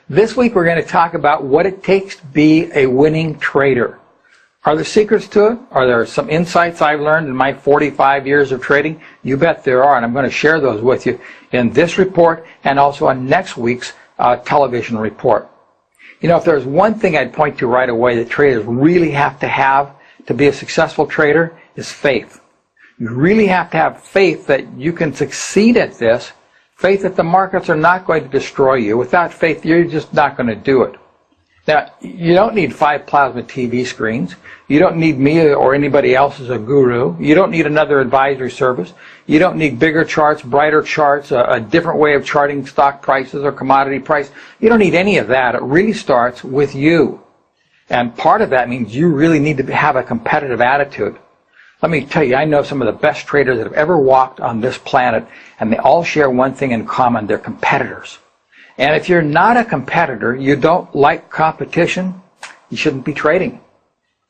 This week we're going to talk about what it takes to be a winning trader. Are there secrets to it? Are there some insights I've learned in my 45 years of trading? You bet there are, and I'm going to share those with you in this report and also on next week's television report. You know, if there's one thing I'd point to right away that traders really have to be a successful trader is faith. You really have to have faith that you can succeed at this, faith that the markets are not going to destroy you. Without faith, you're just not going to do it. Now, you don't need 5 plasma TV screens. You don't need me or anybody else as a guru. You don't need another advisory service. You don't need bigger charts, brighter charts, a different way of charting stock prices or commodity price. You don't need any of that. It really starts with you. And part of that means you really need to have a competitive attitude. Let me tell you, I know some of the best traders that have ever walked on this planet, and they all share one thing in common. They're competitors. And if you're not a competitor, you don't like competition, you shouldn't be trading.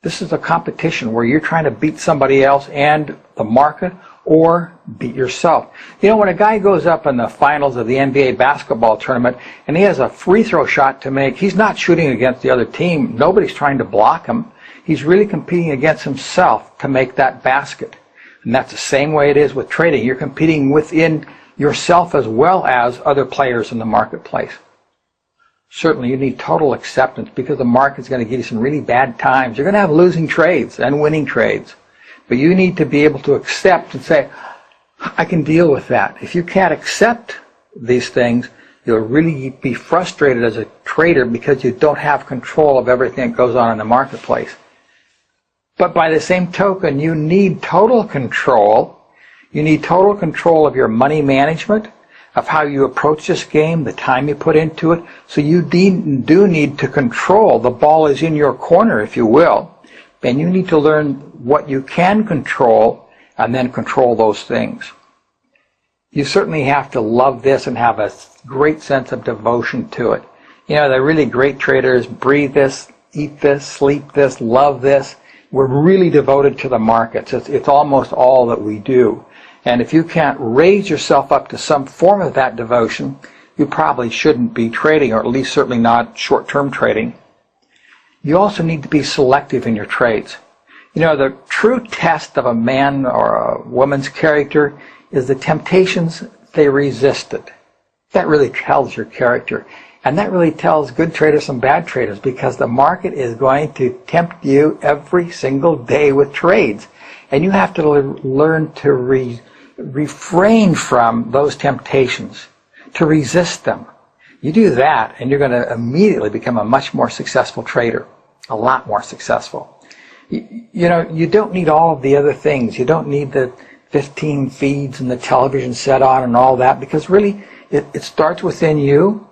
This is a competition where you're trying to beat somebody else and the market or beat yourself. You know, when a guy goes up in the finals of the NBA basketball tournament and he has a free throw shot to make, he's not shooting against the other team. Nobody's trying to block him. He's really competing against himself to make that basket. And that's the same way it is with trading. You're competing within yourself as well as other players in the marketplace. Certainly you need total acceptance because the market's going to give you some really bad times. You're going to have losing trades and winning trades. But you need to be able to accept and say, I can deal with that. If you can't accept these things, you'll really be frustrated as a trader because you don't have control of everything that goes on in the marketplace. But by the same token, you need total control. You need total control of your money management, of how you approach this game, the time you put into it. So you do need to control. The ball is in your corner, if you will. And you need to learn what you can control and then control those things. You certainly have to love this and have a great sense of devotion to it. You know, the really great traders breathe this, eat this, sleep this, love this. We're really devoted to the markets. It's almost all that we do. And if you can't raise yourself up to some form of that devotion, you probably shouldn't be trading, or at least certainly not short-term trading. You also need to be selective in your trades. You know, the true test of a man or a woman's character is the temptations they resisted. That really tells your character. And that really tells good traders from bad traders, because the market is going to tempt you every single day with trades. And you have to learn to refrain from those temptations, to resist them. You do that, and you're going to immediately become a much more successful trader, a lot more successful. You know, you don't need all of the other things. You don't need the 15 feeds and the television set on and all that, because really it starts within you.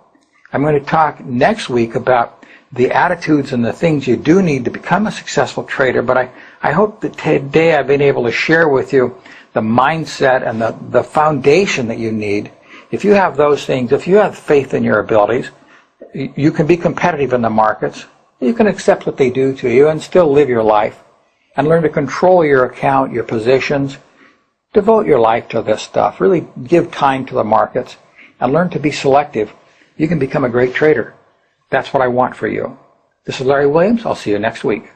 I'm going to talk next week about the attitudes and the things you do need to become a successful trader, but I hope that today I've been able to share with you the mindset and the foundation that you need. If you have those things, if you have faith in your abilities, you can be competitive in the markets. You can accept what they do to you and still live your life and learn to control your account, your positions. Devote your life to this stuff. Really give time to the markets and learn to be selective. You can become a great trader. That's what I want for you. This is Larri Williams. I'll see you next week.